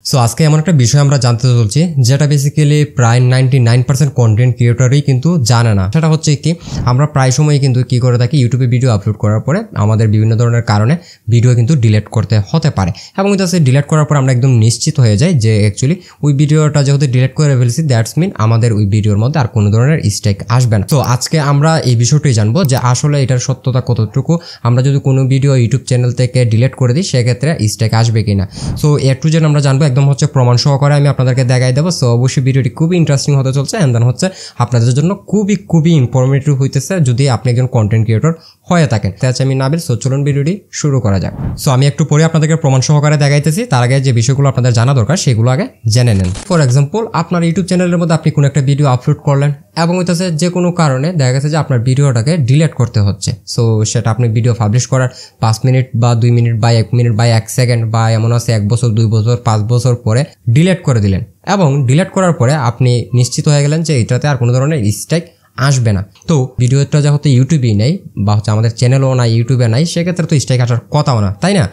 So আজকে এমন একটা বিষয় আমরা জানতে চলছি যেটা বেসিক্যালি প্রায় 99% কন্টেন্ট ক্রিয়েটরই কিন্তু জানে না। সেটা হচ্ছে কি, আমরা প্রায় সময় কিন্তু কি করে থাকি, ইউটিউবে ভিডিও আপলোড করার পরে আমাদের বিভিন্ন ধরনের কারণে ভিডিও কিন্তু ডিলিট করতে হতে পারে, এবং ডিলিট করার পর আমরা একদম নিশ্চিত হয়ে যাই যে অ্যাকচুয়ালি ওই ভিডিওটা যেহেতু ডিলিট করে ফেলছি, দ্যাটস মিন আমাদের ওই ভিডিওর মধ্যে আর কোনো ধরনের স্ট্রাইক আসবে না। তো আজকে আমরা এই বিষয়টাই জানবো যে আসলে এটার সত্যতা কতটুকু। আমরা যদি কোনো ভিডিও ইউটিউব চ্যানেল থেকে ডিলিট করে দিই সেক্ষেত্রে স্ট্রাইক আসবে কিনা। সো এ টু জেড আমরা জানবো, একদম প্রমাণ সহকারে আমি আপনাদেরকে দেখাই দেবো। সো অবশ্যই ভিডিওটি খুবই ইন্টারেস্টিং হতে চলছে, এন্ড দেন আপনাদের জন্য খুবই ইনফরমেটিভ হইতেছে যদি আপনি একজন কন্টেন্ট ক্রিয়েটর হয়ে থাকেন। তাই আমি নাবিল। সো চলুন ভিডিওটি শুরু করা যাক। সো আমি একটু পরে আপনাদেরকে প্রমাণ সহকারে দেখাইতেছি, তার আগে যে বিষয়গুলো আপনাদের জানা দরকার সেগুলো আগে জেনে নেন। ফর এক্সাম্পল, আপনার ইউটিউব চ্যানেলের মধ্যে আপনি কোনো একটা ভিডিও আপলোড করলেন এবং যে কোনো কারণে দেখা গেছে যে আপনার ভিডিওটাকে ডিলিট করতে হচ্ছে। সো সেটা আপনি ভিডিও পাবলিশ করার 5 মিনিট বা 2 মিনিট বা 1 মিনিট বা 1 সেকেন্ড বা এমন আছে 1 বছর 2 বছর 5 বছর পরে ডিলিট করে দিলেন, এবং ডিলিট করার পরে আপনি নিশ্চিত হয়ে গেলেন যে এটাতে আর কোনো ধরনের স্ট্রাইক আসবে না। তো ভিডিওটা যেহেতু ইউটিউবেই নেই বা আমাদের চ্যানেলও নাই, ইউটিউবে নাই, সেক্ষেত্রে তো স্ট্রাইক আসার কথাও না, তাই না?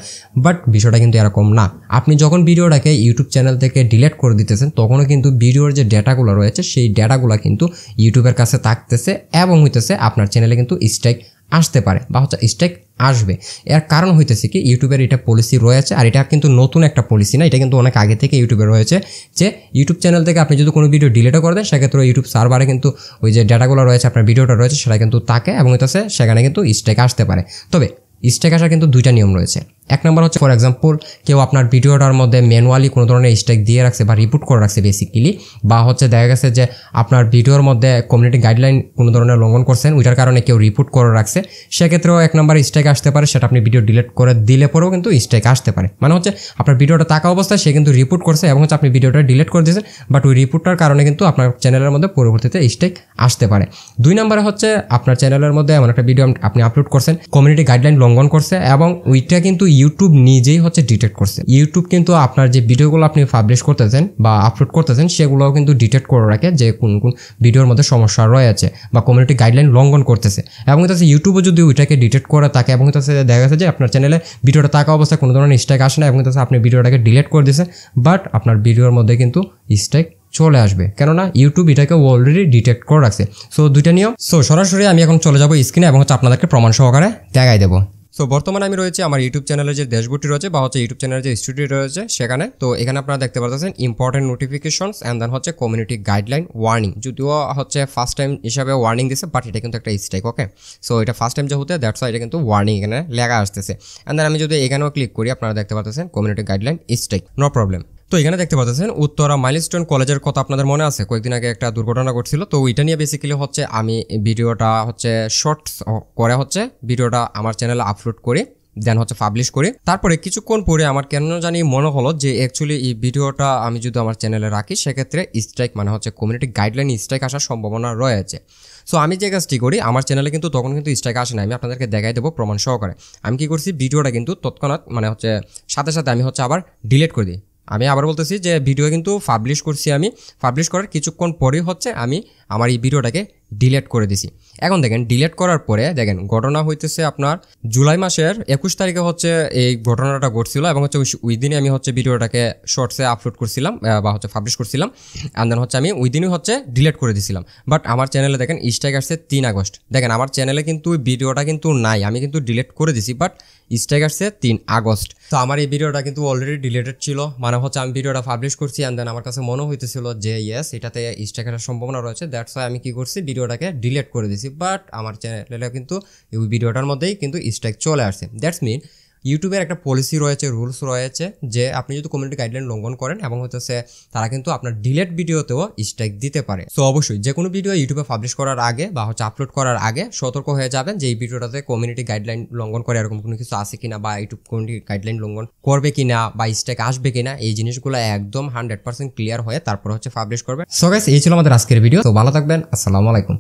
বাট বিষয়টা কিন্তু এরকম না। আপনি যখন ভিডিওটাকে ইউটিউব চ্যানেল থেকে ডিলিট করে দিতেছেন তখনও কিন্তু ভিডিওর যে ডেটাগুলো রয়েছে সেই ডেটাগুলো কিন্তু ইউটিউবের কাছে থাকতেছে, এবং আপনার চ্যানেলে কিন্তু স্ট্রাইক আসতে পারে বা স্ট্রাইক আসবে। এর কারণ হইতেছে কি, ইউটিউবের এটা পলিসি রয়েছে, আর এটা কিন্তু নতুন একটা পলিসি না, এটা কিন্তু অনেক আগে থেকে ইউটিউবে রয়েছে যে ইউটিউব চ্যানেল থেকে আপনি যদি কোনো ভিডিও ডিলিটও করে দেন সেক্ষেত্রে ইউটিউব সার্ভারে কিন্তু ওই যে ডেটাগুলো রয়েছে, আপনার ভিডিওটা রয়েছে, সেটা কিন্তু থাকে, এবং সেখানে কিন্তু স্ট্রাইক আসতে পারে। তবে স্ট্রাইক আসার কিন্তু দুইটা নিয়ম রয়েছে। এক নম্বর হচ্ছে, ফর এক্সাম্পল, কেউ আপনার ভিডিওটার মধ্যে ম্যানুয়ালি কোনো ধরনের স্ট্রাইক দিয়ে রাখছে বা রিপোর্ট করে রাখছে বেসিক্যালি, বা দেখা গেছে যে আপনার ভিডিওর মধ্যে কমিউনিটি গাইডলাইন কোনো ধরনের লঙ্ঘন করছেন, ওইটার কারণে কেউ রিপোর্ট করে রাখছে, সেক্ষেত্রেও এক নম্বর স্ট্রাইক আসতে পারে। সেটা আপনি ভিডিও ডিলিট করে দিলে পরেও কিন্তু স্ট্রাইক আসতে পারে। মানে আপনার ভিডিওটা থাকা অবস্থায় সে কিন্তু রিপোর্ট করছে এবং আপনি ভিডিওটা ডিলিট করে দিয়েছেন, বাট ওই রিপোর্টটার কারণে কিন্তু আপনার চ্যানেলের মধ্যে পরবর্তীতে স্ট্রাইক আসতে পারে। 2 নম্বরে আপনার চ্যানেলের মধ্যে এমন একটা ভিডিও আপনি আপলোড করছেন, কমিউনিটি গাইডলাইন লঙ্ঘন করছে, এবং ওইটা কিন্তু ইউটিউব নিজেই ডিটেক্ট করছে। ইউটিউব কিন্তু আপনার যে ভিডিওগুলো আপনি পাবলিশ করতেছেন বা আপলোড করতেছেন সেগুলোও কিন্তু ডিটেক্ট করে রাখে যে কোন কোন ভিডিওর মধ্যে সমস্যা রয়েছে বা কমিউনিটি গাইডলাইন লঙ্ঘন করতেছে, এবং ইউটিউবও যদি ওইটাকে ডিটেক্ট করে থাকে এবং দেখা গেছে যে আপনার চ্যানেলে ভিডিওটা থাকা অবস্থায় কোনো ধরনের স্ট্রাইক আসে না, এবং আপনি ভিডিওটাকে ডিলিট করে দিয়েছেন, বাট আপনার ভিডিওর মধ্যে কিন্তু স্ট্রাইক চলে আসবে, কেননা ইউটিউব এটাকে অলরেডি ডিটেক্ট করে রাখছে। সো দুইটা নিয়ম। সো সরাসরি আমি এখন চলে যাবো স্ক্রিনে এবং আপনাদেরকে প্রমাণ সহকারে দেখাই দেবো। সো বর্তমানে আমি রয়েছে আমার ইউটিউব চ্যানেলের যে ড্যাশবোর্ডটি রয়েছে বা ইউটিউব চ্যানেলের যে স্টুডিও রয়েছে সেখানে। তো এখানে আপনারা দেখতে পাচ্ছেন important notifications and then community guideline warning. যদিও ফার্স্ট টাইম হিসাবে ওয়ার্নিং দিছে, বাট এটা কিন্তু একটা স্ট্রাইক। ওকে, সো এটা ফার্স্ট টাইম যে হতে দ্যাটস ওয়াই এটা কিন্তু ওয়ার্নিং এখানে লেখা আসতেছে। এন্ড দেন আমি যদি এখানেও ক্লিক করি, আপনারা দেখতে পাচ্ছেন community guideline strike, no problem. তো এখানে দেখতে পাচ্ছেন উত্তরা মাইলস্টোন কলেজের কথা আপনাদের মনে আছে, কয়েকদিন আগে একটা দুর্ঘটনা ঘটছিল। তো ওইটা নিয়ে বেসিক্যালি আমি ভিডিওটা শর্টস করে ভিডিওটা আমার চ্যানেলে আপলোড করি, দেন পাবলিশ করি। তারপরে কিছুক্ষণ পরে আমার কেন জানি মনে হলো যে অ্যাকচুয়ালি এই ভিডিওটা আমি যদি আমার চ্যানেলে রাখি সেক্ষেত্রে স্ট্রাইক কমিউনিটি গাইডলাইন স্ট্রাইক আসার সম্ভাবনা রয়েছে। সো আমি যে কাজটি করি, আমার চ্যানেলে কিন্তু তখন কিন্তু স্ট্রাইক আসে না, আমি আপনাদেরকে দেখাই দেবো প্রমাণ সহকারে। আমি কি করছি, ভিডিওটা কিন্তু তৎক্ষণাৎ সাথে সাথে আমি আবার ডিলিট করে দিই। আমি আবার বলতেছি যে ভিডিও কিন্তু পাবলিশ করছি, আমি পাবলিশ করার কিছুক্ষণ পরেই আমি আমার এই ভিডিওটাকে ডিলিট করে দিছি। এখন দেখেন, ডিলিট করার পরে দেখেন ঘটনা হইতেছে আপনার জুলাই মাসের 21 তারিখে এই ঘটনাটা ঘটছিল, এবং ওই দিনে আমি ভিডিওটাকে শর্টসে আপলোড করছিলাম বা পাবলিশ করছিলাম, অ্যান্ড দেন আমি ওই দিনই ডিলিট করে দিছিলাম। বাট আমার চ্যানেলে দেখেন স্ট্রাইক আসছে 3 আগস্ট। দেখেন আমার চ্যানেলে কিন্তু ভিডিওটা কিন্তু নাই, আমি কিন্তু ডিলিট করে দিছি, বাট স্ট্রাইক আসছে 3 আগস্ট। তো আমার এই ভিডিওটা কিন্তু অলরেডি ডিলিটেড ছিল, আমি ভিডিওটা পাবলিশ করছি, অ্যান্ড দেন আমার কাছে মনে হইতেছিল যে ইয়েস এটাতে স্ট্রাইক আসার সম্ভাবনা রয়েছে, দ্যাটস ওয়াই আমি কি করছি, ভিডিওটাকে ডিলিট করে দিছি। বাট আমার চ্যানেলে কিন্তু ওই ভিডিওটার মধ্যেই কিন্তু স্ট্রাইক চলে আসছে। দ্যাটস মিন ইউটিউবের একটা পলিসি রয়েছে, রুলস রয়েছে যে আপনি যদি কমিউনিটি গাইডলাইন লঙ্ঘন করেন এবং তারা কিন্তু আপনার ডিলিট ভিডিওতেও স্ট্রাইক দিতে পারে। সো অবশ্যই যে কোনো ভিডিও ইউটিউবে পাবলিশ করার আগে বা আপলোড করার আগে সতর্ক হয়ে যাবেন যে এই ভিডিওটাতে কমিউনিটি গাইডলাইন লঙ্ঘন করে এরকম কোনো কিছু আছে কিনা, বা ইউটিউব কমিউনিটি গাইডলাইন লঙ্ঘন করবে কিনা বা স্ট্রাইক আসবে কিনা, এই জিনিসগুলো একদম 100% ক্লিয়ার হয়ে তারপর পাবলিশ করবে। সো গাইস, এই ছিল আমাদের আজকের ভিডিও। তো ভালো থাকবেন, আসসালামু আলাইকুম।